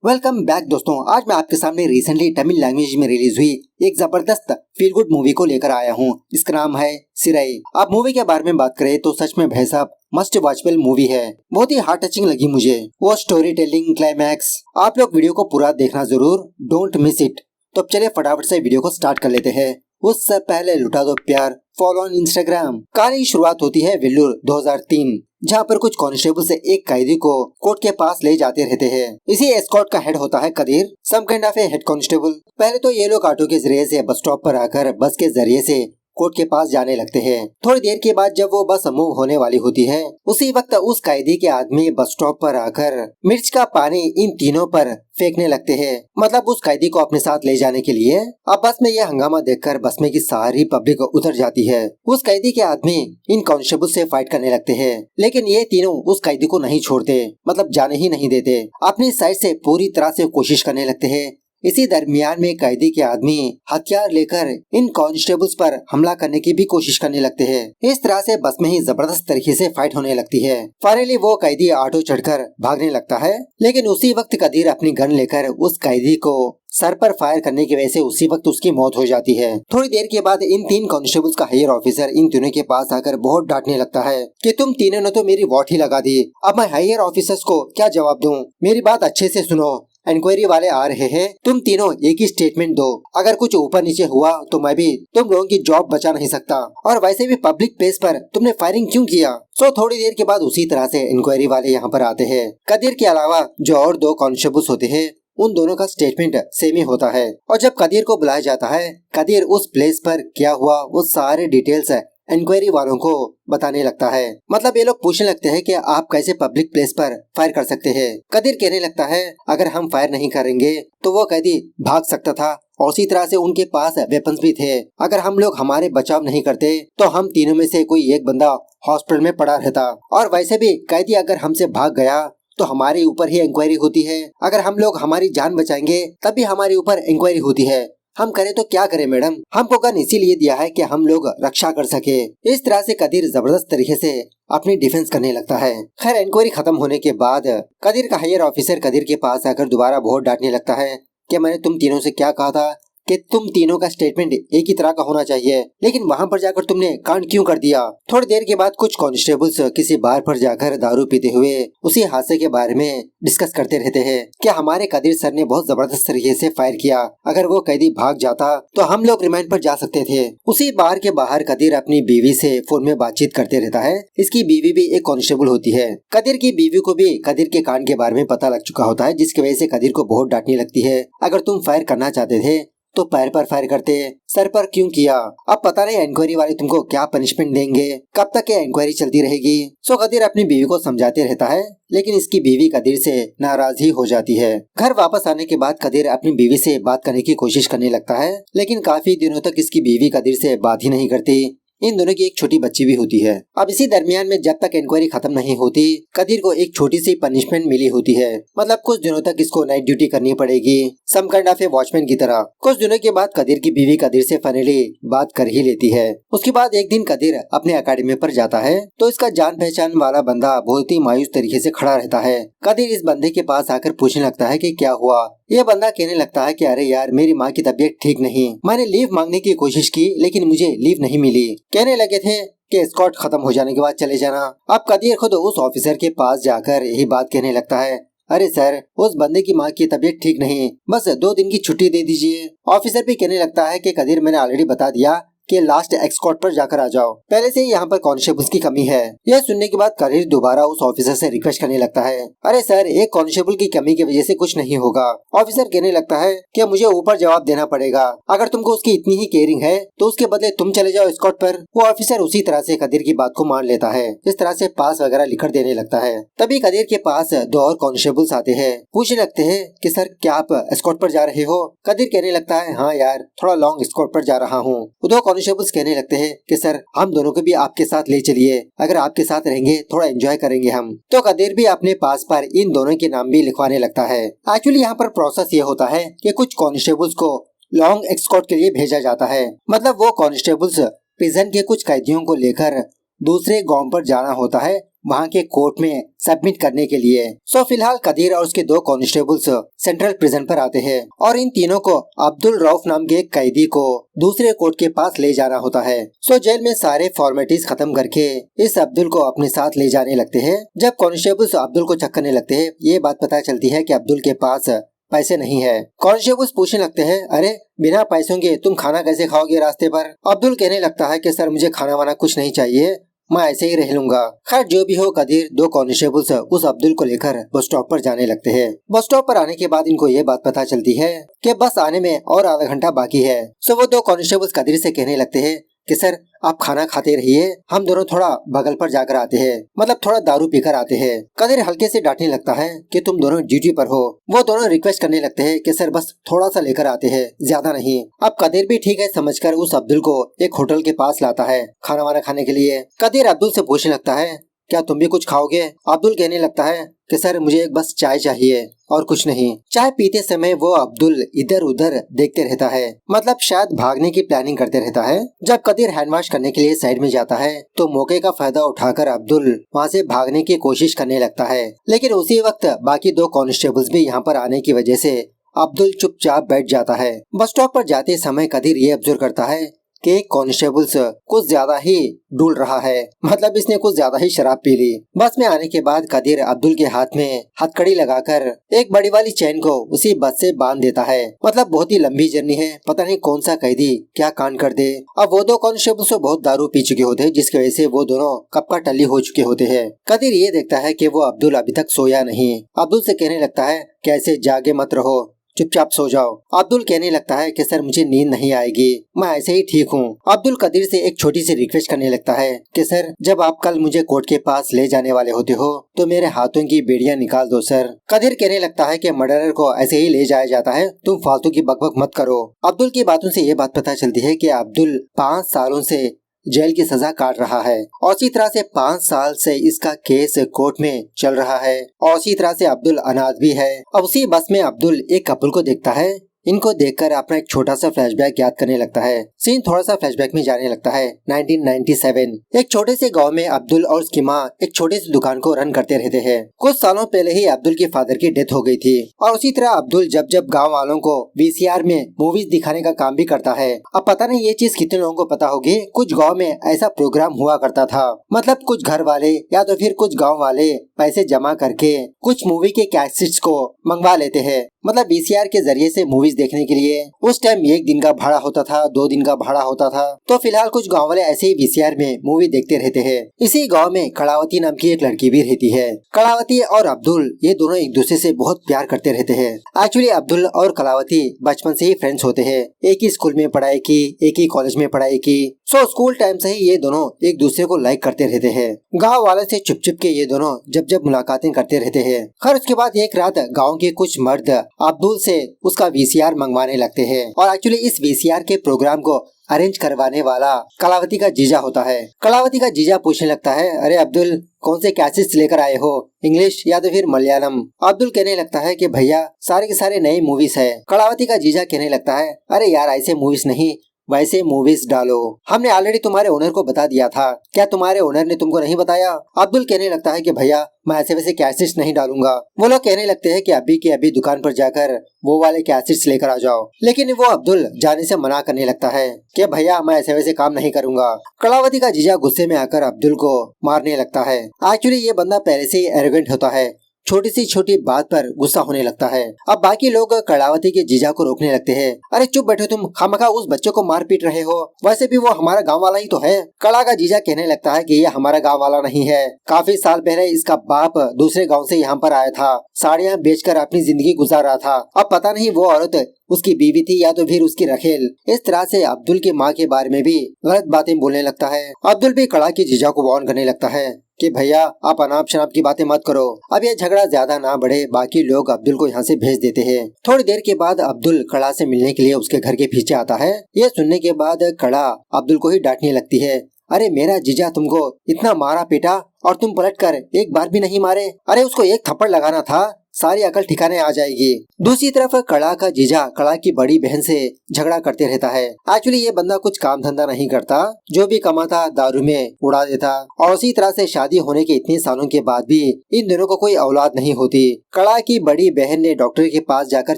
Welcome back दोस्तों। आज मैं आपके सामने रिसेंटली तमिल लैंग्वेज में रिलीज हुई एक जबरदस्त फील गुड मूवी को लेकर आया हूँ। इसका नाम है सिराई। अब मूवी के बारे में बात करें तो सच में भाई साहब मस्ट वॉचेबल मूवी है। बहुत ही हार्ट टचिंग लगी मुझे वो स्टोरी टेलिंग, क्लाइमैक्स। आप लोग वीडियो को पूरा देखना जरूर, डोंट मिस इट। तो अब चलिए फटाफट से वीडियो को स्टार्ट कर लेते हैं। उससे पहले लुटा दो प्यार, फॉलो ऑन इंस्टाग्राम। कहानी की शुरुआत होती है वेल्लूर 2003, जहाँ पर कुछ कांस्टेबल से एक कैदी को कोर्ट के पास ले जाते रहते हैं। इसी एस्कॉर्ट का हेड होता है Kadir, some kind of a head constable. पहले तो ये लोग ऑटो के जरिए से बस स्टॉप पर आकर बस के जरिए से कोर्ट के पास जाने लगते हैं। थोड़ी देर के बाद जब वो बस मूव होने वाली होती है, उसी वक्त उस कैदी के आदमी बस स्टॉप पर आकर मिर्च का पानी इन तीनों पर फेंकने लगते हैं, मतलब उस कैदी को अपने साथ ले जाने के लिए। अब बस में यह हंगामा देखकर बस में की सारी पब्लिक उतर जाती है। उस कैदी के आदमी इन कांस्टेबल से फाइट करने लगते हैं, लेकिन ये तीनों उस कैदी को नहीं छोड़ते, मतलब जाने ही नहीं देते। अपनी साइड से पूरी तरह से कोशिश करने लगते हैं। इसी दरमियान में कैदी के आदमी हथियार लेकर इन कांस्टेबल्स पर हमला करने की भी कोशिश करने लगते हैं। इस तरह से बस में ही जबरदस्त तरीके से फाइट होने लगती है। फाइनली वो कैदी ऑटो चढ़कर भागने लगता है, लेकिन उसी वक्त कदीर अपनी गन लेकर उस कैदी को सर पर फायर करने की वजह से उसी वक्त उसकी मौत हो जाती है। थोड़ी देर के बाद इन तीन कांस्टेबल्स का हायर ऑफिसर इन तीनों के पास आकर बहुत डांटने लगता है कि तुम तीनों ने तो मेरी वॉट ही लगा दी। अब मैं हायर ऑफिसर्स को क्या जवाब दूं? मेरी बात अच्छे से सुनो, इंक्वायरी वाले आ रहे हैं, तुम तीनों एक ही स्टेटमेंट दो। अगर कुछ ऊपर नीचे हुआ तो मैं भी तुम लोगों की जॉब बचा नहीं सकता, और वैसे भी पब्लिक प्लेस पर तुमने फायरिंग क्यों किया? सो थोड़ी देर के बाद उसी तरह से इंक्वायरी वाले यहाँ पर आते हैं। कदीर के अलावा जो और दो कांस्टेबल्स होते हैं, उन दोनों का स्टेटमेंट सेम ही होता है। और जब कदीर को बुलाया जाता है, कदीर उस प्लेस पर क्या हुआ वो सारे डिटेल्स इंक्वायरी वालों को बताने लगता है। मतलब ये लोग पूछने लगते हैं कि आप कैसे पब्लिक प्लेस पर फायर कर सकते हैं। कदीर कहने लगता है अगर हम फायर नहीं करेंगे तो वो कैदी भाग सकता था, और उसी तरह से उनके पास वेपन्स भी थे। अगर हम लोग हमारे बचाव नहीं करते तो हम तीनों में से कोई एक बंदा हॉस्पिटल में पड़ा रहता, और वैसे भी कैदी अगर हमसे भाग गया तो हमारे ऊपर ही इंक्वायरी होती है। अगर हम लोग हमारी जान बचाएंगे तभी हमारे ऊपर इंक्वायरी होती है। हम करें तो क्या करें मैडम, हमको गन इसीलिए दिया है कि हम लोग रक्षा कर सके। इस तरह से कदीर जबरदस्त तरीके से अपनी डिफेंस करने लगता है। खैर इंक्वायरी खत्म होने के बाद कदीर का हायर ऑफिसर कदीर के पास आकर दोबारा बहुत डांटने लगता है कि मैंने तुम तीनों से क्या कहा था कि तुम तीनों का स्टेटमेंट एक ही तरह का होना चाहिए, लेकिन वहाँ पर जाकर तुमने कांड क्यों कर दिया? थोड़ी देर के बाद कुछ कांस्टेबल्स किसी बार पर जाकर दारू पीते हुए उसी हादसे के बारे में डिस्कस करते रहते हैं कि हमारे कदीर सर ने बहुत जबरदस्त तरीके से फायर किया, अगर वो कैदी भाग जाता तो हम लोग रिमांड पर जा सकते थे। उसी बार के बाहर कदीर अपनी बीवी से फोन में बातचीत करते रहता है। इसकी बीवी भी एक कांस्टेबल होती है। कदीर की बीवी को भी कदीर के कांड के बारे में पता लग चुका होता है, जिसकी वजह से कदीर को बहुत डांटने लगती है। अगर तुम फायर करना चाहते थे तो पैर पर फायर करते, सर पर क्यों किया? अब पता नहीं इंक्वायरी वाले तुमको क्या पनिशमेंट देंगे, कब तक ये इंक्वायरी चलती रहेगी। सो कदीर अपनी बीवी को समझाते रहता है, लेकिन इसकी बीवी कदीर से नाराज ही हो जाती है। घर वापस आने के बाद कदीर अपनी बीवी से बात करने की कोशिश करने लगता है, लेकिन काफी दिनों तक इसकी बीवी कदीर से बात ही नहीं करती। इन दोनों की एक छोटी बच्ची भी होती है। अब इसी दरमियान में जब तक इंक्वायरी खत्म नहीं होती, कदीर को एक छोटी सी पनिशमेंट मिली होती है। मतलब कुछ दिनों तक इसको नाइट ड्यूटी करनी पड़ेगी, some kind of a watchman की तरह। कुछ दिनों के बाद कदीर की बीवी कदीर से फाइनली बात कर ही लेती है। उसके बाद एक दिन कदीर अपने अकेडमी पर जाता है तो इसका जान पहचान वाला बंदा बहुत ही मायूस तरीके से खड़ा रहता है। कदीर इस बंदे के पास आकर पूछने लगता है कि क्या हुआ। ये बंदा कहने लगता है कि अरे यार मेरी माँ की तबीयत ठीक नहीं, मैंने लीव मांगने की कोशिश की लेकिन मुझे लीव नहीं मिली। कहने लगे थे कि एस्कॉर्ट खत्म हो जाने के बाद चले जाना। अब कदीर खुद उस ऑफिसर के पास जाकर यही बात कहने लगता है, अरे सर उस बंदे की माँ की तबीयत ठीक नहीं, बस 2 दिन की छुट्टी दे दीजिए। ऑफिसर भी कहने लगता है कि कदीर मैंने ऑलरेडी बता दिया कि लास्ट एस्कॉर्ट पर जाकर आ जाओ, पहले से ही यहाँ पर कांस्टेबल्स की कमी है। यह सुनने के बाद कदीर दोबारा उस ऑफिसर से रिक्वेस्ट करने लगता है, अरे सर एक कांस्टेबल की कमी की वजह से कुछ नहीं होगा। ऑफिसर कहने लगता है कि मुझे ऊपर जवाब देना पड़ेगा, अगर तुमको उसकी इतनी ही केयरिंग है तो उसके बदले तुम चले जाओ एस्कॉर्ट पर। वो ऑफिसर उसी तरह से कदीर की बात को मान लेता है। इस तरह से पास वगैरह लिखकर देने लगता है। तभी कदीर के पास 2 और कांस्टेबल्स आते हैं, पूछने लगते हैं कि सर क्या आप एस्कॉर्ट पर जा रहे हो? कदीर कहने लगता है हाँ यार थोड़ा लॉन्ग एस्कॉर्ट पर जा रहा हूँ। 2 कांस्टेबल्स कहने लगते हैं कि सर हम दोनों को भी आपके साथ ले चलिए, अगर आपके साथ रहेंगे थोड़ा एंजॉय करेंगे हम। तो कदीर भी अपने पास पर इन दोनों के नाम भी लिखवाने लगता है। एक्चुअली यहाँ पर प्रोसेस ये होता है कि कुछ कांस्टेबल्स को लॉन्ग एस्कॉर्ट के लिए भेजा जाता है। मतलब वो कांस्टेबल्स प्रिजन के कुछ कैदियों को लेकर दूसरे गांव पर जाना होता है वहाँ के कोर्ट में सबमिट करने के लिए। सो फिलहाल कदीर और उसके 2 कांस्टेबल्स सेंट्रल प्रिजन पर आते हैं और इन तीनों को अब्दुल रऊफ नाम के एक कैदी को दूसरे कोर्ट के पास ले जाना होता है। सो जेल में सारे फॉर्मेलिटीज खत्म करके इस अब्दुल को अपने साथ ले जाने लगते हैं। जब कांस्टेबल्स अब्दुल को चेक करने लगते हैं, ये बात पता चलती है कि अब्दुल के पास पैसे नहीं है। कांस्टेबल्स पूछने लगते हैं, अरे बिना पैसों के तुम खाना कैसे खाओगे रास्ते पर? अब्दुल कहने लगता है कि सर मुझे खाना वाना कुछ नहीं चाहिए, मैं ऐसे ही रह लूंगा। खैर जो भी हो, कदीर 2 कांस्टेबल्स उस अब्दुल को लेकर बस स्टॉप पर जाने लगते हैं। बस स्टॉप पर आने के बाद इनको ये बात पता चलती है कि बस आने में और आधा घंटा बाकी है। सो वो 2 कांस्टेबल्स कदीर से कहने लगते हैं कि सर आप खाना खाते रहिए, हम दोनों थोड़ा बगल पर जाकर आते हैं, मतलब थोड़ा दारू पीकर आते हैं। कदीर हल्के से डांटने लगता है कि तुम दोनों ड्यूटी पर हो। वो दोनों रिक्वेस्ट करने लगते हैं कि सर बस थोड़ा सा लेकर आते हैं, ज्यादा नहीं। अब कदीर भी ठीक है समझकर उस अब्दुल को एक होटल के पास लाता है खाना वाना खाने के लिए। कदीर अब्दुल से पूछने लगता है, क्या तुम भी कुछ खाओगे? अब्दुल कहने लगता है कि सर मुझे एक बस चाय चाहिए और कुछ नहीं। चाय पीते समय वो अब्दुल इधर उधर देखते रहता है, मतलब शायद भागने की प्लानिंग करते रहता है। जब कदीर हैंड वॉश करने के लिए साइड में जाता है तो मौके का फायदा उठाकर अब्दुल वहाँ से भागने की कोशिश करने लगता है। लेकिन उसी वक्त बाकी 2 कांस्टेबल्स भी यहाँ पर आने की वजह से अब्दुल चुपचाप बैठ जाता है। बस स्टॉप पर जाते समय कदीर ये ऑब्जर्व करता है कि कांस्टेबल्स कुछ ज्यादा ही डूल रहा है, मतलब इसने कुछ ज्यादा ही शराब पी ली। बस में आने के बाद कदीर अब्दुल के हाथ में हथकड़ी लगाकर एक बड़ी वाली चेन को उसी बस से बांध देता है। मतलब बहुत ही लंबी जर्नी है, पता नहीं कौन सा कैदी क्या कांड कर दे। अब वो 2 कांस्टेबल्स बहुत दारू पी चुके होते हैं, जिसकी वजह से वो दोनों कब का टल्ली हो चुके होते हैं। कदीर ये देखता है कि वो अब्दुल अभी तक सोया नहीं। अब्दुल से कहने लगता है कि ऐसे जागे मत रहो, चुपचाप सो जाओ। अब्दुल कहने लगता है कि सर मुझे नींद नहीं आएगी, मैं ऐसे ही ठीक हूँ। अब्दुल कदीर से एक छोटी सी रिक्वेस्ट करने लगता है कि सर जब आप कल मुझे कोर्ट के पास ले जाने वाले होते हो तो मेरे हाथों की बेड़ियां निकाल दो सर। कदीर कहने लगता है कि मर्डरर को ऐसे ही ले जाया जाता है, तुम फालतू की बकबक मत करो। अब्दुल की बातों से ये बात पता चलती है कि अब्दुल 5 सालों से जेल की सजा काट रहा है और इसी तरह से 5 साल से इसका केस कोर्ट में चल रहा है और इसी तरह से अब्दुल अनाथ भी है। अब उसी बस में अब्दुल एक कपल को देखता है। इनको देखकर अपना एक छोटा सा फ्लैशबैक याद करने लगता है। सीन थोड़ा सा फ्लैशबैक में जाने लगता है 1997। एक छोटे से गांव में अब्दुल और उसकी माँ एक छोटी सी दुकान को रन करते रहते हैं। कुछ सालों पहले ही अब्दुल के फादर की डेथ हो गई थी और उसी तरह अब्दुल जब जब गाँव वालों को VCR में मूवीज दिखाने का काम भी करता है। अब पता नहीं ये चीज कितने लोगों को पता होगी, कुछ गाँव में ऐसा प्रोग्राम हुआ करता था, मतलब कुछ घर वाले या तो फिर कुछ गाँव वाले पैसे जमा करके कुछ मूवी के कैसेट्स को मंगवा लेते हैं, मतलब VCR के जरिए से मूवीज देखने के लिए। उस टाइम 1 दिन का भाड़ा होता था, 2 दिन का भाड़ा होता था। तो फिलहाल कुछ गांव वाले ऐसे ही VCR में मूवी देखते रहते हैं। इसी गांव में कलावती नाम की एक लड़की भी रहती है। कलावती और अब्दुल ये दोनों एक दूसरे से बहुत प्यार करते रहते हैं। एक्चुअली अब्दुल और कलावती बचपन से ही फ्रेंड्स होते हैं, एक ही स्कूल में पढ़ाई की, एक ही कॉलेज में पढ़ाई की। सो स्कूल टाइम से ही ये दोनों एक दूसरे को लाइक करते रहते हैं। गाँव वाले से छुप छुप के ये दोनों जब जब मुलाकातें करते रहते हैं। खैर उसके बाद एक रात गाँव के कुछ मर्द अब्दुल से उसका VCR मंगवाने लगते हैं और एक्चुअली इस VCR के प्रोग्राम को अरेंज करवाने वाला कलावती का जीजा होता है। कलावती का जीजा पूछने लगता है, अरे अब्दुल कौन से कैसेट्स लेकर आए हो, इंग्लिश या तो फिर मलयालम? अब्दुल कहने लगता है कि भैया सारे के सारे नए मूवीज है। कलावती का जीजा कहने लगता है, अरे यार ऐसे मूवीज नहीं, वैसे मूवीज डालो, हमने ऑलरेडी तुम्हारे ओनर को बता दिया था, क्या तुम्हारे ओनर ने तुमको नहीं बताया? अब्दुल कहने लगता है कि भैया मैं ऐसे वैसे कैसेट्स नहीं डालूंगा। वो लोग कहने लगते हैं कि अभी के अभी दुकान पर जाकर वो वाले कैसेट्स लेकर आ जाओ, लेकिन वो अब्दुल जाने से मना करने लगता है कि भैया मैं ऐसे वैसे काम नहीं करूंगा। कलावती का जीजा गुस्से में आकर अब्दुल को मारने लगता है। एक्चुअली ये बंदा पहले से ही एरोगेंट होता है, छोटी सी छोटी बात पर गुस्सा होने लगता है। अब बाकी लोग कलावती के जीजा को रोकने लगते हैं, अरे चुप बैठो तुम, खामखा उस बच्चे को मार पीट रहे हो, वैसे भी वो हमारा गांव वाला ही तो है। कला का जीजा कहने लगता है कि ये हमारा गांव वाला नहीं है, काफी साल पहले इसका बाप दूसरे गांव से यहाँ पर आया था, साड़ियाँ बेचकर अपनी जिंदगी गुजार रहा था। अब पता नहीं वो औरत उसकी बीवी थी या तो फिर उसकी रखेल। इस तरह से अब्दुल की माँ के बारे में भी गलत बातें बोलने लगता है। अब्दुल भी कला की जीजा को वार्न करने लगता है कि भैया आप अनाप शनाप की बातें मत करो, अब ये झगड़ा ज्यादा ना बढ़े। बाकी लोग अब्दुल को यहाँ से भेज देते हैं। थोड़ी देर के बाद अब्दुल कला से मिलने के लिए उसके घर के पीछे आता है। ये सुनने के बाद कला अब्दुल को ही डांटने लगती है, अरे मेरा जीजा तुमको इतना मारा पीटा और तुम पलट कर एक बार भी नहीं मारे, अरे उसको एक थप्पड़ लगाना था, सारी अकल ठिकाने आ जाएगी। दूसरी तरफ कड़ा का जीजा कड़ा की बड़ी बहन से झगड़ा करते रहता है। एक्चुअली ये बंदा कुछ काम धंधा नहीं करता, जो भी कमाता दारू में उड़ा देता, और उसी तरह से शादी होने के इतने सालों के बाद भी इन दोनों को कोई औलाद नहीं होती। कड़ा की बड़ी बहन ने डॉक्टर के पास जाकर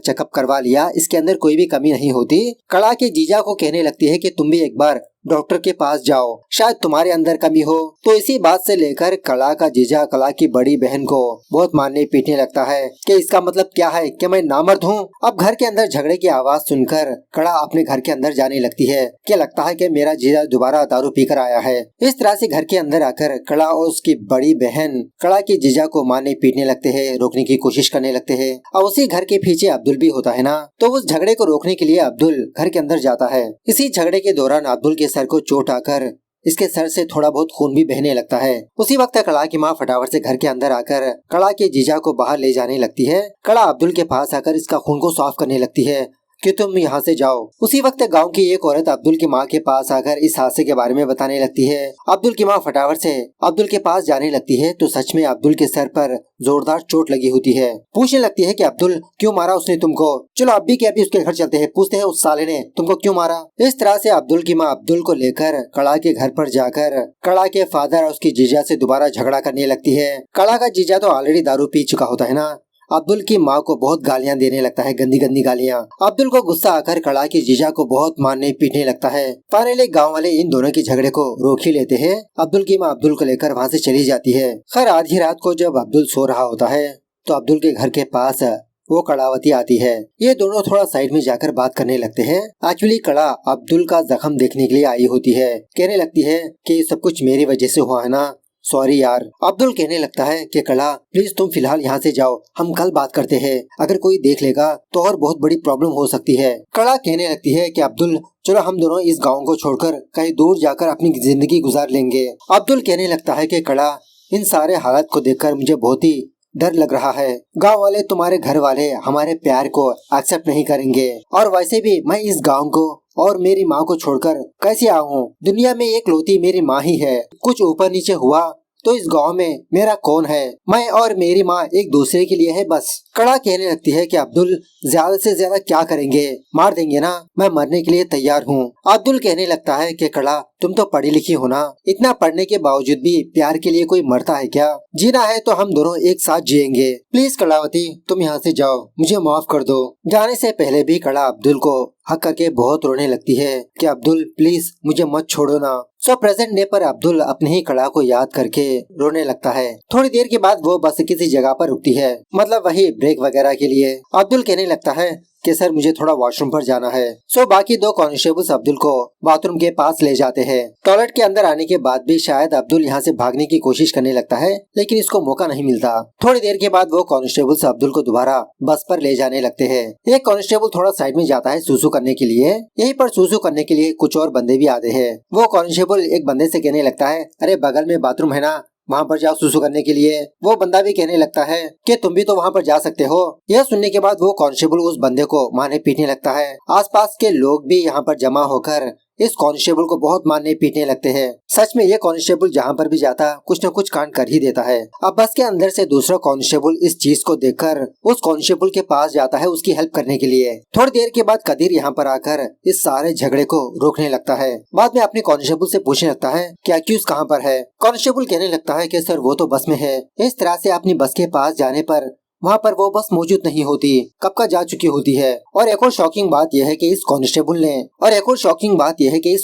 चेकअप करवा लिया, इसके अंदर कोई भी कमी नहीं होती। कड़ा के जीजा को कहने लगती है कि तुम भी एक बार डॉक्टर के पास जाओ, शायद तुम्हारे अंदर कमी हो। तो इसी बात से लेकर कड़ा का जीजा कड़ा की बड़ी बहन को बहुत मारने पीटने लगता है कि इसका मतलब क्या है कि मैं नामर्द हूँ। अब घर के अंदर झगड़े की आवाज सुनकर कड़ा अपने घर के अंदर जाने लगती है कि लगता है कि मेरा जीजा दोबारा दारू पीकर आया है। इस तरह से घर के अंदर आकर कड़ा और उसकी बड़ी बहन कड़ा के जीजा को मारने पीटने लगते हैं, रोकने की कोशिश करने लगते हैं। और उसी घर के पीछे अब्दुल भी होता है ना, तो उस झगड़े को रोकने के लिए अब्दुल घर के अंदर जाता है। इसी झगड़े के दौरान अब्दुल के सर को चोट आकर इसके सर से थोड़ा बहुत खून भी बहने लगता है। उसी वक्त कड़ा की माँ फटाफट से घर के अंदर आकर कड़ा के जीजा को बाहर ले जाने लगती है। कड़ा अब्दुल के पास आकर इसका खून को साफ करने लगती है कि तुम यहाँ से जाओ। उसी वक्त गांव की एक औरत अब्दुल की माँ के पास आकर इस हादसे के बारे में बताने लगती है। अब्दुल की माँ फटाफट से अब्दुल के पास जाने लगती है तो सच में अब्दुल के सर पर जोरदार चोट लगी होती है। पूछने लगती है कि अब्दुल क्यों मारा उसने तुमको, चलो अभी के अभी उसके घर चलते हैं, पूछते हैं उस साले ने तुमको क्यों मारा। इस तरह से अब्दुल की माँ अब्दुल को लेकर कड़ा के घर पर जाकर कड़ा के फादर और उसकी जीजा से दोबारा झगड़ा करने लगती है। कड़ा का जीजा तो ऑलरेडी दारू पी चुका होता है ना, अब्दुल की माँ को बहुत गालियाँ देने लगता है, गंदी गंदी गालियाँ। अब्दुल को गुस्सा आकर कड़ा की जीजा को बहुत मारने पीटने लगता है। फाइनली गांव वाले इन दोनों के झगड़े को रोक ही लेते हैं। अब्दुल की माँ अब्दुल को लेकर वहाँ से चली जाती है। खैर आधी रात को जब अब्दुल सो रहा होता है तो अब्दुल के घर के पास वो कड़ावती आती है। ये दोनों थोड़ा साइड में जाकर बात करने लगते हैं। एक्चुअली कड़ा अब्दुल का जख्म देखने के लिए आई होती है। कहने लगती है कि सब कुछ मेरी वजह से हुआ है ना, सॉरी यार। अब्दुल कहने लगता है कि कड़ा प्लीज तुम फिलहाल यहाँ से जाओ, हम कल बात करते हैं, अगर कोई देख लेगा तो और बहुत बड़ी प्रॉब्लम हो सकती है। कड़ा कहने लगती है कि अब्दुल चलो हम दोनों इस गांव को छोड़कर कहीं दूर जाकर अपनी जिंदगी गुजार लेंगे। अब्दुल कहने लगता है कि कड़ा इन सारे हालात को देखकर मुझे बहुत ही डर लग रहा है। गांव वाले तुम्हारे घर वाले हमारे प्यार को एक्सेप्ट नहीं करेंगे, और वैसे भी मैं इस गांव को और मेरी माँ को छोड़कर कैसे आऊँ, दुनिया में एक लौती मेरी माँ ही है। कुछ ऊपर नीचे हुआ तो इस गांव में मेरा कौन है, मैं और मेरी माँ एक दूसरे के लिए है बस। कड़ा कहने लगती है कि अब्दुल ज्यादा से ज्यादा क्या करेंगे, मार देंगे ना, मैं मरने के लिए तैयार हूँ। अब्दुल कहने लगता है कि कड़ा तुम तो पढ़ी लिखी हो ना, इतना पढ़ने के बावजूद भी प्यार के लिए कोई मरता है क्या, जीना है तो हम दोनों एक साथ जिएंगे। प्लीज कड़ावती तुम यहाँ से जाओ, मुझे माफ कर दो। जाने से पहले भी कड़ा अब्दुल को हक करके बहुत रोने लगती है कि अब्दुल प्लीज मुझे मत छोड़ो ना। सो प्रेजेंट डे पर अब्दुल अपने ही कड़ा को याद करके रोने लगता है। थोड़ी देर के बाद वो बस किसी जगह पर रुकती है, मतलब वही ब्रेक वगैरह के लिए। अब्दुल कहने लगता है कि सर मुझे थोड़ा वॉशरूम पर जाना है। सो बाकी दो कांस्टेबल्स अब्दुल को बाथरूम के पास ले जाते हैं। टॉयलेट के अंदर आने के बाद भी शायद अब्दुल यहाँ से भागने की कोशिश करने लगता है, लेकिन इसको मौका नहीं मिलता। थोड़ी देर के बाद वो कांस्टेबल्स अब्दुल को दोबारा बस पर ले जाने लगते हैं। एक कांस्टेबल थोड़ा साइड में जाता है सूसू करने के लिए। यहीं पर सूसू करने के लिए कुछ और बंदे भी आते हैं। वो कांस्टेबल एक बंदे से कहने लगता है अरे बगल में बाथरूम है ना, वहाँ पर जाओ सुसु करने के लिए। वो बंदा भी कहने लगता है कि तुम भी तो वहाँ पर जा सकते हो। यह सुनने के बाद वो कांस्टेबल उस बंदे को मारने पीटने लगता है। आसपास के लोग भी यहाँ पर जमा होकर इस कांस्टेबल को बहुत मारने पीटने लगते हैं। सच में ये कांस्टेबल जहाँ पर भी जाता कुछ न कुछ कांड कर ही देता है। अब बस के अंदर से दूसरा कांस्टेबल इस चीज को देखकर उस कांस्टेबल के पास जाता है उसकी हेल्प करने के लिए। थोड़ी देर के बाद कदीर यहाँ पर आकर इस सारे झगड़े को रोकने लगता है। बाद में अपने कांस्टेबल से पूछने लगता है कि एक्यूज कहाँ पर है। कांस्टेबल कहने लगता है कि सर वो तो बस में है। इस तरह से अपनी बस के पास जाने पर वहाँ पर वो बस मौजूद नहीं होती, कब का जा चुकी होती है। और एक और शॉकिंग बात यह है कि इस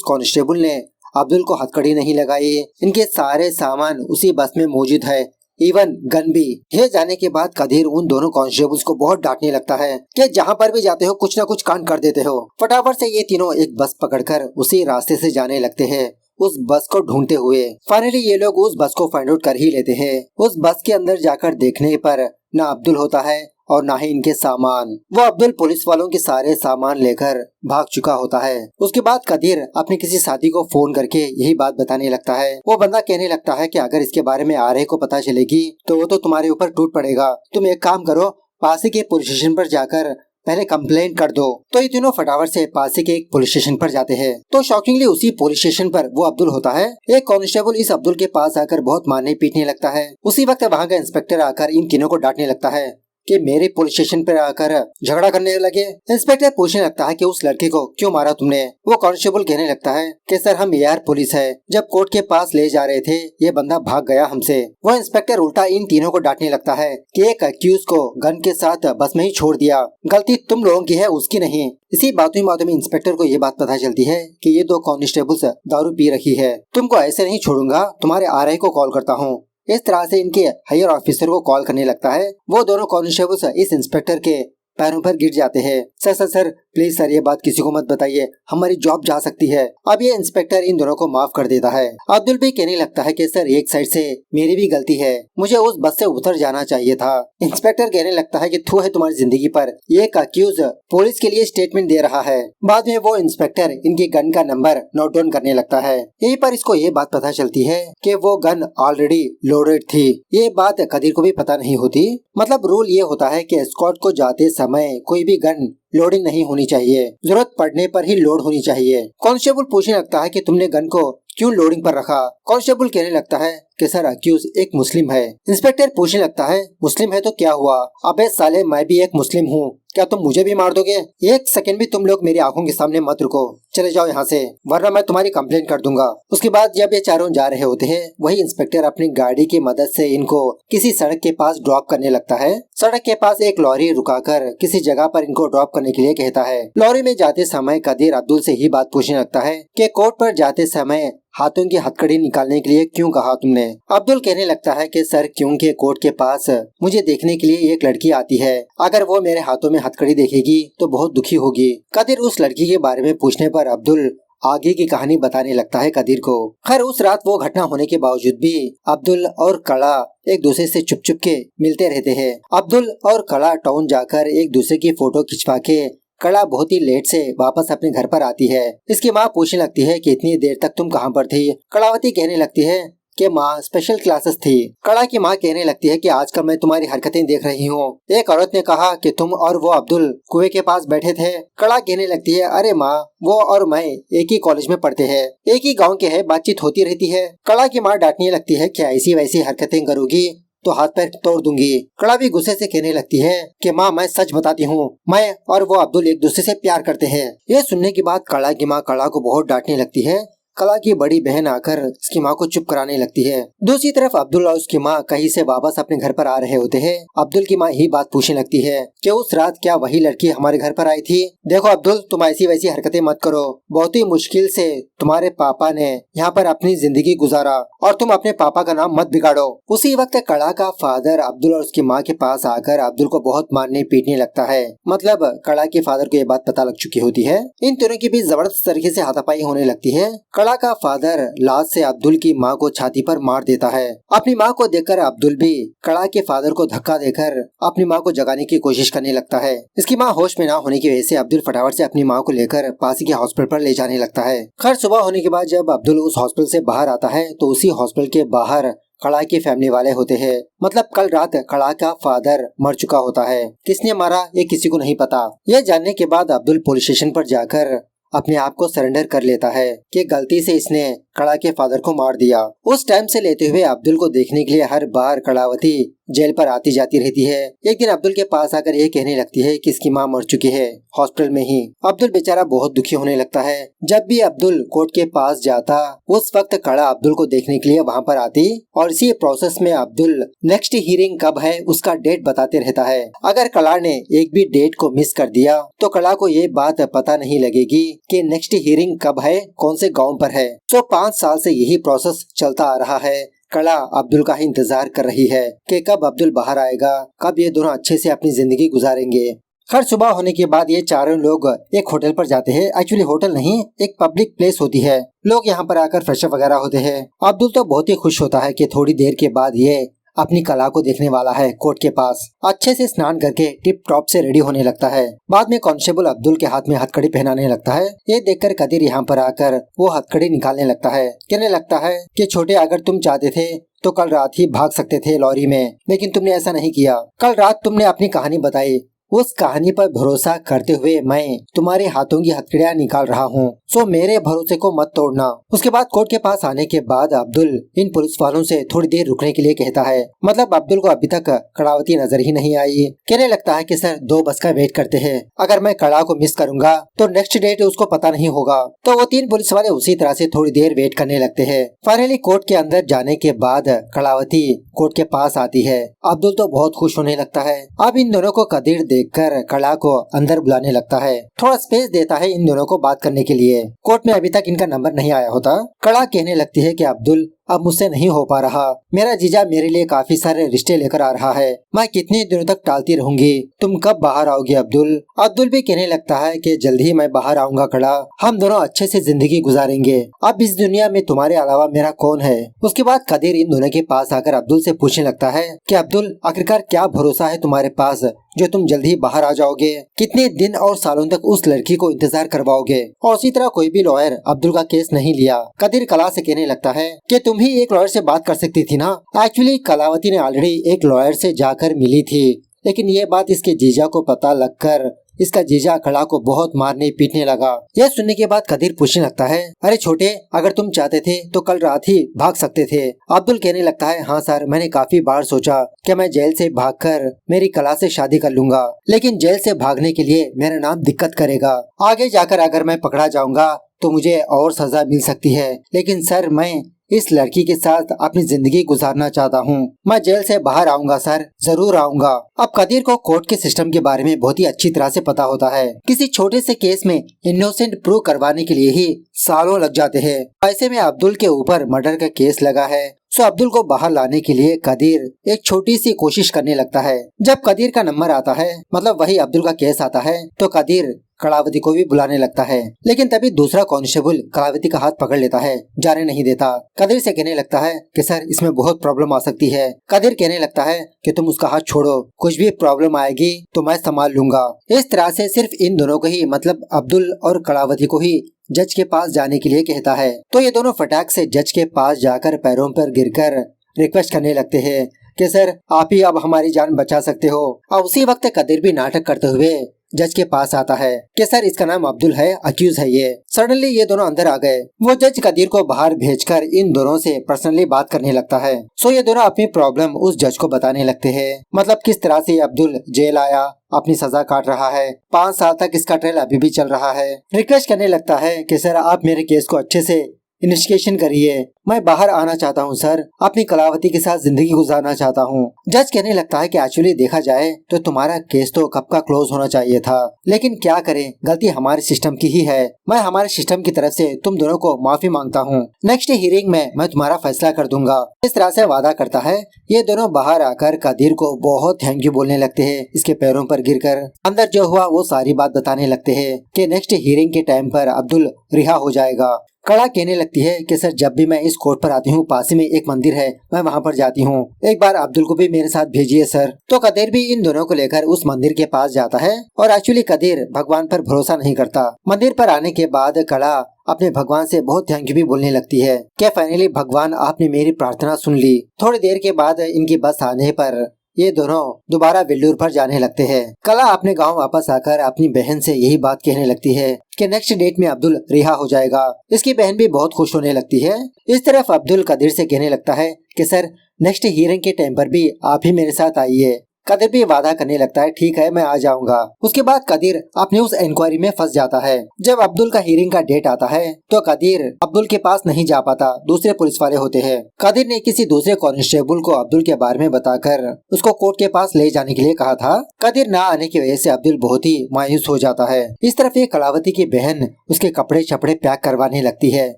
कांस्टेबल ने अब्दुल को हथकड़ी नहीं लगाई। इनके सारे सामान उसी बस में मौजूद है, इवन गन भी। ये जाने के बाद कदीर उन दोनों कांस्टेबल्स को बहुत डांटने लगता है कि जहाँ पर भी जाते हो कुछ न कुछ कांड कर देते हो। फटाफट से ये तीनों एक बस पकड़कर उसी रास्ते से जाने लगते हैं उस बस को ढूंढते हुए। फाइनली ये लोग उस बस को फाइंड आउट कर ही लेते हैं। उस बस के अंदर जाकर देखने पर ना अब्दुल होता है और ना ही इनके सामान। वो अब्दुल पुलिस वालों के सारे सामान लेकर भाग चुका होता है। उसके बाद कदीर अपने किसी साथी को फोन करके यही बात बताने लगता है। वो बंदा कहने लगता है कि अगर इसके बारे में आरए को पता चलेगी तो वो तो तुम्हारे ऊपर टूट पड़ेगा। तुम एक काम करो, पास के पुलिस स्टेशन पर जाकर पहले कंप्लेंट कर दो। तो ये तीनों फटाफट से पास के एक पुलिस स्टेशन पर जाते हैं। तो शॉकिंगली उसी पुलिस स्टेशन पर वो अब्दुल होता है। एक कांस्टेबल इस अब्दुल के पास आकर बहुत मारने पीटने लगता है। उसी वक्त वहाँ का इंस्पेक्टर आकर इन तीनों को डांटने लगता है कि मेरे पुलिस स्टेशन पर आकर झगड़ा करने लगे। इंस्पेक्टर पूछने लगता है कि उस लड़के को क्यों मारा तुमने। वो कांस्टेबल कहने लगता है कि सर हम एआर पुलिस है, जब कोर्ट के पास ले जा रहे थे ये बंदा भाग गया हमसे। वो इंस्पेक्टर उल्टा इन तीनों को डांटने लगता है कि एक अक्यूज को गन के साथ बस में ही छोड़ दिया, गलती तुम लोगों की है उसकी नहीं। इसी बातों में इंस्पेक्टर को ये बात पता चलती है कि ये दो कांस्टेबल्स दारू पी रखी है, तुमको ऐसे नहीं छोड़ूंगा, तुम्हारे आरआई को कॉल करता हूँ। इस तरह से इनके हायर ऑफिसर को कॉल करने लगता है। वो दोनों कांस्टेबल्स इस इंस्पेक्टर के पैरों पर गिर जाते हैं। Sir sir sir please sir ये बात किसी को मत बताइए, हमारी जॉब जा सकती है। अब ये इंस्पेक्टर इन दोनों को माफ कर देता है। अब्दुल भी कहने लगता है कि सर एक साइड से मेरी भी गलती है, मुझे उस बस से उतर जाना चाहिए था। इंस्पेक्टर कहने लगता है कि थू है तुम्हारी जिंदगी पर, ये एक अक्यूज पुलिस के लिए स्टेटमेंट दे रहा है। बाद में वो इंस्पेक्टर इनकी गन का नंबर नोट डाउन करने लगता है। यहीं पर इसको ये बात पता चलती है कि वो गन ऑलरेडी लोडेड थी। ये बात कदीर को भी पता नहीं होती। मतलब रूल ये होता है कि एस्कॉर्ट को जाते समय कोई भी गन लोडिंग नहीं होनी चाहिए, जरूरत पड़ने पर ही लोड होनी चाहिए। कांस्टेबल पूछने लगता है कि तुमने गन को क्यों लोडिंग पर रखा। कांस्टेबल कहने लगता है कि सर अक्यूज एक मुस्लिम है। इंस्पेक्टर पूछने लगता है मुस्लिम है तो क्या हुआ, अबे साले मैं भी एक मुस्लिम हूँ, क्या तुम मुझे भी मार दोगे? एक सेकंड भी तुम लोग मेरी आंखों के सामने मत रुको, चले जाओ यहाँ से वरना मैं तुम्हारी कंप्लेन कर दूंगा। उसके बाद जब ये चारों जा रहे होते हैं वही इंस्पेक्टर अपनी गाड़ी की मदद से इनको किसी सड़क के पास ड्रॉप करने लगता है। सड़क के पास एक लॉरी रुकाकर किसी जगह पर इनको ड्रॉप करने के लिए कहता है। लॉरी में जाते समय कदीर अब्दुल से ही बात पूछने लगता है कि कोर्ट पर जाते समय हाथों की हथकड़ी निकालने के लिए क्यों कहा तुमने। अब्दुल कहने लगता है कि सर क्योंकि कोर्ट के पास मुझे देखने के लिए एक लड़की आती है, अगर वो मेरे हाथों में हथकड़ी देखेगी तो बहुत दुखी होगी। कदीर उस लड़की के बारे में पूछने पर अब्दुल आगे की कहानी बताने लगता है कदीर को। खैर उस रात वो घटना होने के बावजूद भी अब्दुल और कड़ा एक दूसरे से चुप चुप के मिलते रहते हैं। अब्दुल और कड़ा टाउन जाकर एक दूसरे की फोटो खिंचवा के कड़ा बहुत ही लेट से वापस अपने घर पर आती है। इसकी माँ पूछने लगती है कि इतनी देर तक तुम कहाँ पर थी। कड़ावती कहने लगती है कि माँ स्पेशल क्लासेस थी। कड़ा की माँ कहने लगती है कि आजकल मैं तुम्हारी हरकतें देख रही हूँ। एक औरत ने कहा कि तुम और वो अब्दुल कुएं के पास बैठे थे। कड़ा कहने लगती है अरे माँ वो और मैं एक ही कॉलेज में पढ़ते हैं, एक ही गाँव के हैं, बातचीत होती रहती है। कड़ा की माँ डांटने लगती है कि ऐसी वैसी हरकतें करोगी तो हाथ पैर तोड़ दूंगी। कड़ा भी गुस्से से कहने लगती है कि माँ मैं सच बताती हूँ, मैं और वो अब्दुल एक दूसरे से प्यार करते हैं। ये सुनने के बाद कड़ा की माँ कड़ा को बहुत डांटने लगती है। कड़ा की बड़ी बहन आकर उसकी माँ को चुप कराने लगती है। दूसरी तरफ अब्दुल और उसकी माँ कहीं से वापस अपने घर पर आ रहे होते हैं। अब्दुल की माँ ही बात पूछने लगती है कि उस रात क्या वही लड़की हमारे घर पर आई थी। देखो अब्दुल तुम ऐसी वैसी हरकतें मत करो, बहुत ही मुश्किल से तुम्हारे पापा ने यहाँ पर अपनी जिंदगी गुजारा और तुम अपने पापा का नाम मत बिगाड़ो। उसी वक्त कड़ा का फादर अब्दुल और उसकी माँ के पास आकर अब्दुल को बहुत मारने पीटने लगता है। मतलब कड़ा के फादर को ये बात पता लग चुकी होती है। इन दोनों की भी जबरदस्त तरीके से हाथापाई होने लगती है। कड़ा का फादर लात से अब्दुल की माँ को छाती पर मार देता है। अपनी माँ को देखकर अब्दुल भी कड़ा के फादर को धक्का देकर अपनी माँ को जगाने की कोशिश करने लगता है। इसकी माँ होश में ना होने की वजह से अब्दुल फटाफट से अपनी माँ को लेकर पास के हॉस्पिटल पर ले जाने लगता है। खैर सुबह होने के बाद जब अब्दुल उस हॉस्पिटल से बाहर आता है तो उसी हॉस्पिटल के बाहर कड़ा की फैमिली वाले होते हैं। मतलब कल रात कड़ा का फादर मर चुका होता है। किसने मारा ये किसी को नहीं पता। यह जानने के बाद अब्दुल पुलिस स्टेशन पर जाकर अपने आप को सरेंडर कर लेता है कि गलती से इसने कड़ा के फादर को मार दिया। उस टाइम से लेते हुए अब्दुल को देखने के लिए हर बार कड़ावती जेल पर आती जाती रहती है। एक दिन अब्दुल के पास आकर ये कहने लगती है कि इसकी माँ मर चुकी है हॉस्पिटल में ही। अब्दुल बेचारा बहुत दुखी होने लगता है। जब भी अब्दुल कोर्ट के पास जाता उस वक्त कड़ा अब्दुल को देखने के लिए वहाँ पर आती और इसी प्रोसेस में अब्दुल नेक्स्ट हियरिंग कब है उसका डेट बताते रहता है। अगर कड़ा ने एक भी डेट को मिस कर दिया तो कड़ा को ये बात पता नहीं लगेगी कि नेक्स्ट हियरिंग कब है, कौन से गाँव पर है। तो 5 साल से यही प्रोसेस चलता आ रहा है। कड़ा अब्दुल का ही इंतजार कर रही है कि कब अब्दुल बाहर आएगा, कब ये दोनों अच्छे से अपनी जिंदगी गुजारेंगे। हर सुबह होने के बाद ये चारों लोग एक होटल पर जाते हैं। एक्चुअली होटल नहीं, एक पब्लिक प्लेस होती है। लोग यहाँ पर आकर फ्रेशअप वगैरह होते हैं। अब्दुल तो बहुत ही खुश होता है कि थोड़ी देर के बाद ये अपनी कला को देखने वाला है कोर्ट के पास। अच्छे से स्नान करके टिप टॉप से रेडी होने लगता है। बाद में कांस्टेबल अब्दुल के हाथ में हथकड़ी पहनाने लगता है। ये देखकर कदीर यहाँ पर आकर वो हथकड़ी निकालने लगता है। कहने लगता है कि छोटे अगर तुम चाहते थे तो कल रात ही भाग सकते थे लॉरी में, लेकिन तुमने ऐसा नहीं किया। कल रात तुमने अपनी कहानी बताई, उस कहानी पर भरोसा करते हुए मैं तुम्हारे हाथों की हथकड़ियां निकाल रहा हूँ, सो मेरे भरोसे को मत तोड़ना। उसके बाद कोर्ट के पास आने के बाद अब्दुल इन पुलिस वालों से थोड़ी देर रुकने के लिए कहता है। मतलब अब्दुल को अभी तक कड़ावती नजर ही नहीं आई। कहने लगता है कि सर 2 बस का वेट करते हैं, अगर मैं कड़ा को मिस करूंगा तो नेक्स्ट डेट उसको पता नहीं होगा। तो वो 3 पुलिस वाले उसी तरह से थोड़ी देर वेट करने लगते हैं। फाइनली कोर्ट के अंदर जाने के बाद कड़ावती कोर्ट के पास आती है। अब्दुल तो बहुत खुश होने लगता है। अब इन दोनों को कदीर देखकर कड़ा को अंदर बुलाने लगता है, थोड़ा स्पेस देता है इन दोनों को बात करने के लिए। कोर्ट में अभी तक इनका नंबर नहीं आया होता। कड़ा कहने लगती है कि अब्दुल अब मुझसे नहीं हो पा रहा, मेरा जीजा मेरे लिए काफी सारे रिश्ते लेकर आ रहा है, मैं कितने दिनों तक टालती रहूंगी, तुम कब बाहर आओगे अब्दुल। अब्दुल भी कहने लगता है कि जल्द ही मैं बाहर आऊंगा कड़ा, हम दोनों अच्छे से जिंदगी गुजारेंगे, अब इस दुनिया में तुम्हारे अलावा मेरा कौन है। उसके बाद कदीर इन दोनों के पास आकर अब्दुल से पूछने लगता है कि अब्दुल आखिरकार क्या भरोसा है तुम्हारे पास जो तुम जल्दी बाहर आ जाओगे, कितने दिन और सालों तक उस लड़की को इंतजार करवाओगे। और उसी तरह कोई भी लॉयर अब्दुल का केस नहीं लिया। कदीर कला से कहने लगता है कि तुम ही एक लॉयर से बात कर सकती थी ना। एक्चुअली कलावती ने ऑलरेडी एक लॉयर से जाकर मिली थी, लेकिन ये बात इसके जीजा को पता लगकर इसका जीजा कड़ा को बहुत मारने पीटने लगा। यह सुनने के बाद कदीर पूछने लगता है, अरे छोटे, अगर तुम चाहते थे तो कल रात ही भाग सकते थे। अब्दुल कहने लगता है, हाँ सर, मैंने काफी बार सोचा कि मैं जेल से भागकर मेरी कला से शादी कर लूंगा, लेकिन जेल से भागने के लिए मेरा नाम दिक्कत करेगा। आगे जाकर अगर मैं पकड़ा जाऊंगा तो मुझे और सजा मिल सकती है, लेकिन सर मैं इस लड़की के साथ अपनी जिंदगी गुजारना चाहता हूँ। मैं जेल से बाहर आऊंगा सर, जरूर आऊंगा। अब कदीर को कोर्ट के सिस्टम के बारे में बहुत ही अच्छी तरह से पता होता है। किसी छोटे से केस में इनोसेंट प्रूव करवाने के लिए ही सालों लग जाते हैं। ऐसे में अब्दुल के ऊपर मर्डर का केस लगा है, सो अब्दुल को बाहर लाने के लिए कदीर एक छोटी सी कोशिश करने लगता है। जब कदीर का नंबर आता है, मतलब वही अब्दुल का केस आता है, तो कदीर कलावती को भी बुलाने लगता है, लेकिन तभी दूसरा कांस्टेबल कलावती का हाथ पकड़ लेता है, जाने नहीं देता। कदीर से कहने लगता है कि सर इसमें बहुत प्रॉब्लम आ सकती है। कदीर कहने लगता है कि तुम उसका हाथ छोड़ो, कुछ भी प्रॉब्लम आएगी तो मैं संभाल लूंगा। इस तरह से सिर्फ इन दोनों को ही, मतलब अब्दुल और कलावती को ही जज के पास जाने के लिए कहता है। तो ये दोनों फटाक से जज के पास जाकर पैरों पर गिरकर रिक्वेस्ट करने लगते हैं कि सर आप ही अब हमारी जान बचा सकते हो। और उसी वक्त कदीर भी नाटक करते हुए जज के पास आता है कि सर इसका नाम अब्दुल है, अक्यूज है ये। सडनली ये दोनों अंदर आ गए। वो जज कदीर को बाहर भेजकर इन दोनों से पर्सनली बात करने लगता है। सो ये दोनों अपनी प्रॉब्लम उस जज को बताने लगते हैं, मतलब किस तरह से अब्दुल जेल आया, अपनी सजा काट रहा है, 5 साल तक इसका ट्रायल अभी भी चल रहा है। रिक्वेस्ट करने लगता है कि सर आप मेरे केस को अच्छे से इन्वेस्टिगेशन करिए, मैं बाहर आना चाहता हूँ सर, अपनी कलावती के साथ जिंदगी गुजारना चाहता हूँ। जज कहने लगता है कि एक्चुअली देखा जाए तो तुम्हारा केस तो कब का क्लोज होना चाहिए था, लेकिन क्या करें, गलती हमारे सिस्टम की ही है। मैं हमारे सिस्टम की तरफ से तुम दोनों को माफी मांगता हूँ। नेक्स्ट हियरिंग में मैं तुम्हारा फैसला कर दूंगा। इस तरह से वादा करता है। ये दोनों बाहर आकर कदीर को बहुत थैंक यू बोलने लगते हैं, इसके पैरों पर गिरकर। अंदर जो हुआ वो सारी बात बताने लगते हैं कि नेक्स्ट हियरिंग के टाइम पर अब्दुल रिहा हो जाएगा। कड़ा कहने लगती है कि सर जब भी मैं इस कोर्ट पर आती हूँ, पास में एक मंदिर है, मैं वहाँ पर जाती हूँ, एक बार अब्दुल को भी मेरे साथ भेजिए सर। तो कदीर भी इन दोनों को लेकर उस मंदिर के पास जाता है। और एक्चुअली कदीर भगवान पर भरोसा नहीं करता। मंदिर पर आने के बाद कड़ा अपने भगवान से बहुत थैंक यू भी बोलने लगती है कि फाइनली भगवान आपने मेरी प्रार्थना सुन ली। थोड़ी देर के बाद इनकी बस आने पर ये दोनों दोबारा वेल्लूर पर जाने लगते हैं। कला अपने गांव वापस आकर अपनी बहन से यही बात कहने लगती है कि नेक्स्ट डेट में अब्दुल रिहा हो जाएगा। इसकी बहन भी बहुत खुश होने लगती है। इस तरफ अब्दुल कदीर से कहने लगता है कि सर नेक्स्ट हियरिंग के टाइम पर भी आप ही मेरे साथ आइए। कदीर भी वादा करने लगता है, ठीक है मैं आ जाऊंगा। उसके बाद कदीर अपने उस इंक्वायरी में फंस जाता है। जब अब्दुल का हियरिंग का डेट आता है तो कदीर अब्दुल के पास नहीं जा पाता, दूसरे पुलिस वाले होते हैं। कदीर ने किसी दूसरे कांस्टेबल को अब्दुल के बारे में बताकर उसको कोर्ट के पास ले जाने के लिए कहा था। कदीर ना आने की वजह से अब्दुल बहुत ही मायूस हो जाता है। इस तरफ ये कलावती की बहन उसके कपड़े छपड़े पैक करवाने लगती है,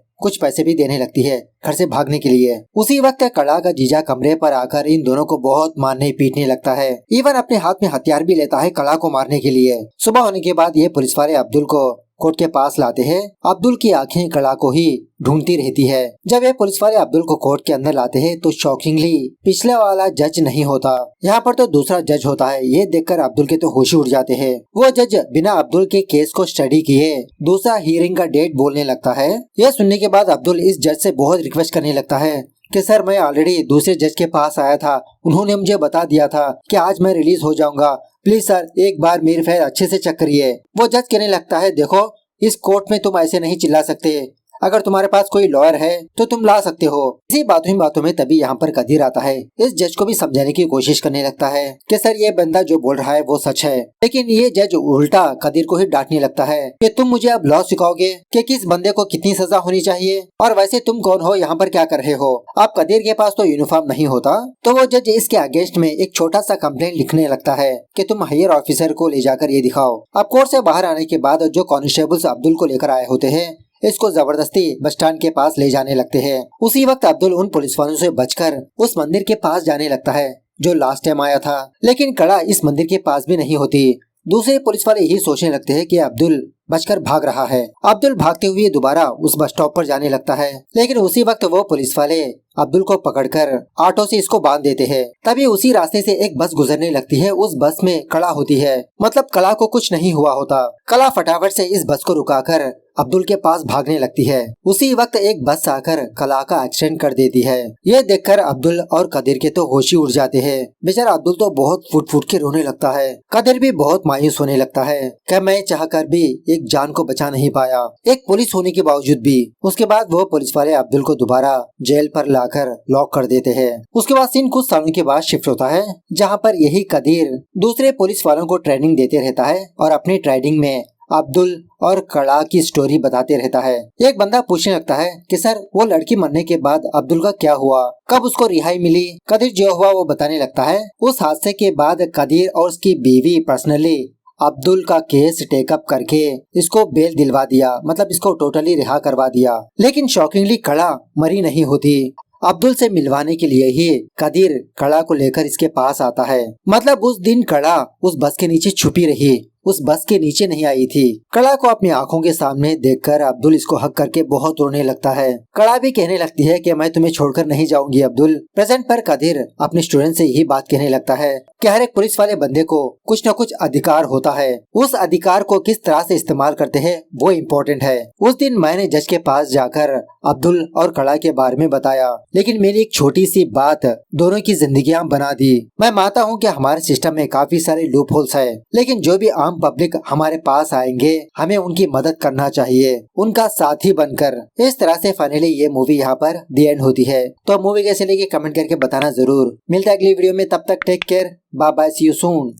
कुछ पैसे भी देने लगती है घर से भागने के लिए। उसी वक्त कड़ा का जीजा कमरे पर आकर इन दोनों को बहुत मारने पीटने लगता है। इवन अपने हाथ में हथियार भी लेता है कड़ा को मारने के लिए। सुबह होने के बाद ये पुलिस वाले अब्दुल को कोर्ट के पास लाते हैं। अब्दुल की आंखें कड़ा को ही ढूंढती रहती है। जब ये पुलिस वाले अब्दुल को कोर्ट के अंदर लाते हैं तो शॉकिंगली पिछले वाला जज नहीं होता, यहाँ पर तो दूसरा जज होता है। ये देखकर अब्दुल के तो होश उड़ जाते हैं। वो जज बिना अब्दुल के केस को स्टडी किए दूसरा हियरिंग का डेट बोलने लगता है। यह सुनने के बाद अब्दुल इस जज से बहुत रिक्वेस्ट करने लगता है कि सर मैं ऑलरेडी दूसरे जज के पास आया था, उन्होंने मुझे बता दिया था कि आज मैं रिलीज हो जाऊंगा, प्लीज सर एक बार मेरी फाइल अच्छे से चेक करिए। वो जज कहने लगता है, देखो इस कोर्ट में तुम ऐसे नहीं चिल्ला सकते, अगर तुम्हारे पास कोई लॉयर है तो तुम ला सकते हो। इसी बातों में तभी यहाँ पर कदीर आता है। इस जज को भी समझाने की कोशिश करने लगता है कि सर ये बंदा जो बोल रहा है वो सच है, लेकिन ये जज उल्टा कदीर को ही डांटने लगता है कि तुम मुझे अब लॉ सिखाओगे कि किस बंदे को कितनी सजा होनी चाहिए, और वैसे तुम कौन हो, यहाँ पर क्या कर रहे हो, आप कदीर के पास तो यूनिफॉर्म नहीं होता। तो वो जज इसके अगेंस्ट में एक छोटा सा कंप्लेंट लिखने लगता है कि तुम हायर ऑफिसर को ले जाकर ये दिखाओ। अब कोर्ट से बाहर आने के बाद जो कॉन्स्टेबल्स अब्दुल को लेकर आए होते हैं इसको जबरदस्ती बस स्टैंड के पास ले जाने लगते हैं। उसी वक्त अब्दुल उन पुलिस वालों से बचकर उस मंदिर के पास जाने लगता है जो लास्ट टाइम आया था, लेकिन कड़ा इस मंदिर के पास भी नहीं होती। दूसरे पुलिस वाले यही सोचने लगते हैं कि अब्दुल बचकर भाग रहा है। अब्दुल भागते हुए दोबारा उस बस स्टॉप पर जाने लगता है, लेकिन उसी वक्त वो पुलिस वाले अब्दुल को पकड़कर ऑटो से इसको बांध देते हैं। तभी उसी रास्ते से एक बस गुजरने लगती है। उस बस में कला होती है, मतलब कला को कुछ नहीं हुआ होता। कला फटाफट से इस बस को रुकाकर अब्दुल के पास भागने लगती है। उसी वक्त एक बस आकर कला का एक्सीडेंट कर देती है। ये देखकर अब्दुल और कदीर के तो होश ही उड़ जाते हैं। बेचारा अब्दुल तो बहुत फुट फुट के रोने लगता है। कदीर भी बहुत मायूस होने लगता है कि मैं चाहकर भी एक जान को बचा नहीं पाया, एक पुलिस होने के बावजूद भी। उसके बाद वो पुलिस वाले अब्दुल को दोबारा जेल पर लाकर लॉक कर देते हैं। उसके बाद सीन कुछ सालों के बाद शिफ्ट होता है, जहाँ पर यही कदीर दूसरे पुलिस वालों को ट्रेनिंग देते रहता है और अपनी ट्रेनिंग में अब्दुल और कड़ा की स्टोरी बताते रहता है। एक बंदा पूछने लगता है कि सर वो लड़की मरने के बाद अब्दुल का क्या हुआ, कब उसको रिहाई मिली। कदीर जो हुआ वो बताने लगता है। उस हादसे के बाद कदीर और उसकी बीवी पर्सनली अब्दुल का केस टेकअप करके इसको बेल दिलवा दिया, मतलब इसको टोटली रिहा करवा दिया। लेकिन शॉकिंगली कड़ा मरी नहीं होती। अब्दुल से मिलवाने के लिए ही कदीर कड़ा को लेकर इसके पास आता है। मतलब उस दिन कड़ा उस बस के नीचे छुपी रही, उस बस के नीचे नहीं आई थी। कड़ा को अपनी आंखों के सामने देखकर अब्दुल इसको हक करके बहुत रोने लगता है। कड़ा भी कहने लगती है कि मैं तुम्हें छोड़कर नहीं जाऊंगी अब्दुल। प्रेजेंट पर कदीर अपने स्टूडेंट से यही बात कहने लगता है कि हर एक पुलिस वाले बंदे को कुछ न कुछ अधिकार होता है, उस अधिकार को किस तरह से इस्तेमाल करते हैं वो इम्पोर्टेंट है। उस दिन मैंने जज के पास जाकर अब्दुल और कड़ा के बारे में बताया, लेकिन मेरी एक छोटी सी बात दोनों की जिंदगियां बना दी। मैं मानता हूँ कि हमारे सिस्टम में काफी सारे लूप होल्स है, लेकिन जो भी आम पब्लिक हमारे पास आएंगे हमें उनकी मदद करना चाहिए, उनका साथी बनकर। इस तरह से फाइनली ये मूवी यहाँ पर दी एंड होती है। तो मूवी कैसे लगी कमेंट करके बताना जरूर। मिलता है अगली वीडियो में, तब तक take care, bye bye, see you soon.